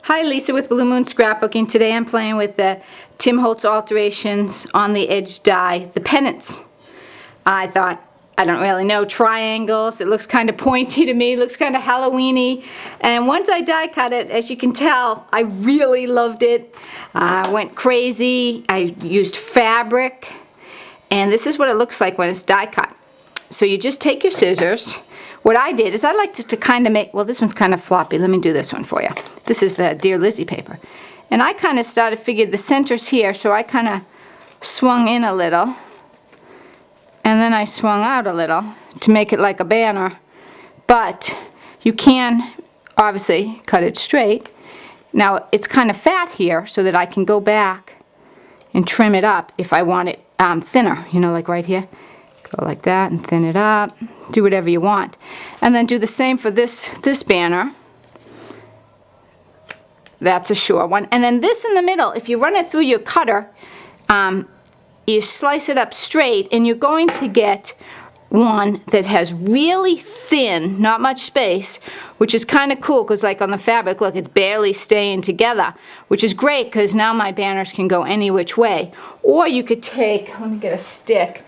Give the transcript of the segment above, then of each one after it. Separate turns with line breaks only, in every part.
Hi, Lisa with Blue Moon Scrapbooking. Today I'm playing with the Tim Holtz Alterations on the edge die, the Pennants. I thought, I don't really know, triangles. It looks kind of pointy to me, it looks kind of Halloween-y. And once I die cut it, as you can tell, I really loved it. I went crazy. I used fabric. And this is what it looks like when it's die cut. So you just take your scissors. What I did is I liked it to kind of make, well, this one's kind of floppy. Let me do this one for you. This is the Dear Lizzie paper. And I kind of figured the center's here, so I kind of swung in a little. And then I swung out a little to make it like a banner. But you can, obviously, cut it straight. Now, it's kind of fat here so that I can go back and trim it up if I want it thinner, you know, like right here. Go like that and thin it up. Do whatever you want. And then do the same for this banner. That's a short one. And then this in the middle, if you run it through your cutter, you slice it up straight and you're going to get one that has really thin, not much space, which is kind of cool because like on the fabric, look, it's barely staying together, which is great because now my banners can go any which way. Or you could take, let me get a stick,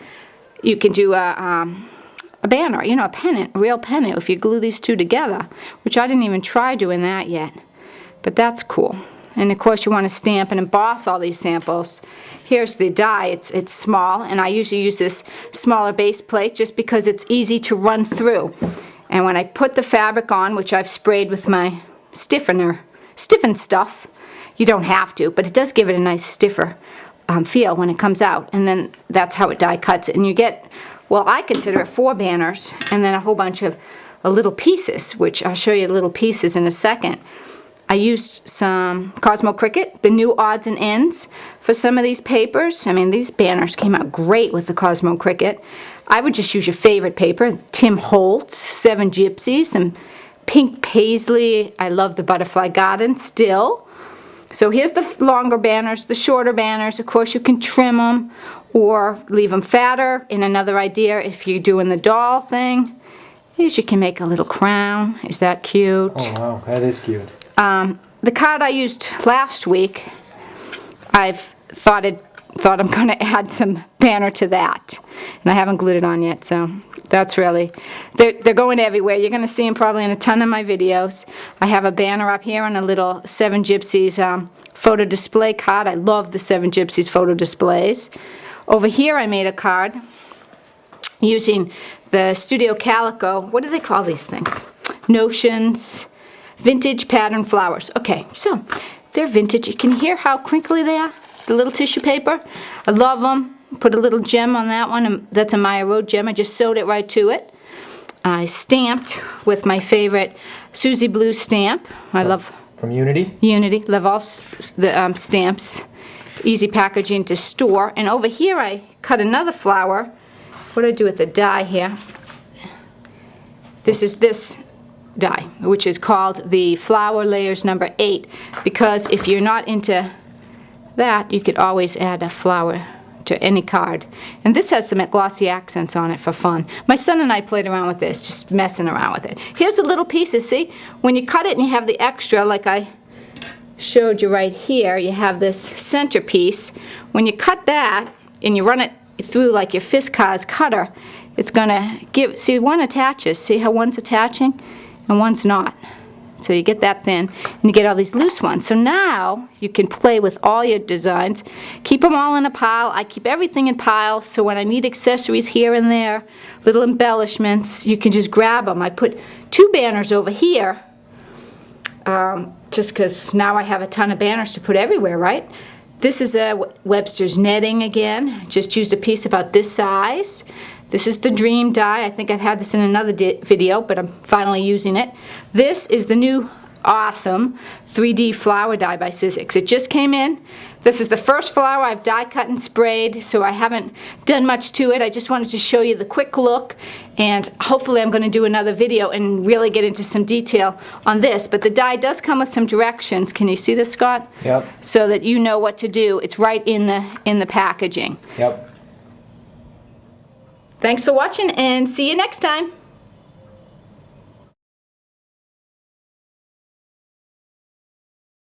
you can do a banner, you know, a pennant, a real pennant, if you glue these two together, which I didn't even try doing that yet. But that's cool. And of course you want to stamp and emboss all these samples. Here's the die. It's small, and I usually use this smaller base plate just because it's easy to run through. And when I put the fabric on, which I've sprayed with my stiffened stuff, you don't have to, but it does give it a nice stiffer feel when it comes out. And then that's how it die cuts it. And you get, well, I consider it 4 banners and then a whole bunch of little pieces, which I'll show you the little pieces in a second. I used some Cosmo Cricut, the new odds and ends, for some of these papers. I mean, these banners came out great with the Cosmo Cricut. I would just use your favorite paper, Tim Holtz, 7 Gypsies, some pink paisley. I love the Butterfly Garden still. So here's the longer banners, the shorter banners. Of course, you can trim them or leave them fatter. And another idea, if you're doing the doll thing, is you can make a little crown. Is that cute?
Oh, wow, that is cute.
The card I used last week, I've thought I'm going to add some banner to that. And I haven't glued it on yet, so that's really, they're going everywhere. You're going to see them probably in a ton of my videos. I have a banner up here on a little 7 Gypsies photo display card. I love the 7 Gypsies photo displays. Over here I made a card using the Studio Calico. What do they call these things? Notions. Vintage pattern flowers. Okay, so they're vintage. You can hear how crinkly they are, the little tissue paper. I love them. Put a little gem on that one. And that's a Maya Road gem. I just sewed it right to it. I stamped with my favorite Susie Blue stamp. I love...
From Unity?
Unity. Love all the stamps. Easy packaging to store. And over here I cut another flower. What do I do with the die here? This is this die, which is called the Flower Layers number 8, because if you're not into that, you could always add a flower to any card. And this has some glossy accents on it for fun. My son and I played around with this, just messing around with it. Here's the little pieces, see? When you cut it and you have the extra, like I showed you right here, you have this centerpiece. When you cut that and you run it through like your Fiskars cutter, it's gonna give, see, one attaches, see how one's attaching? And one's not. So you get that thin, and you get all these loose ones. So now you can play with all your designs. Keep them all in a pile. I keep everything in piles, so when I need accessories here and there, little embellishments, you can just grab them. I put 2 banners over here, just because now I have a ton of banners to put everywhere, right? This is a Webster's netting again. Just used a piece about this size. This is the Dream die. I think I've had this in another video, but I'm finally using it. This is the new awesome 3D flower die by Sizzix. It just came in. This is the first flower I've die cut and sprayed, so I haven't done much to it. I just wanted to show you the quick look, and hopefully I'm going to do another video and really get into some detail on this. But the die does come with some directions. Can you see this, Scott?
Yep.
So that you know what to do. It's right in the packaging.
Yep.
Thanks for watching, and see you next time.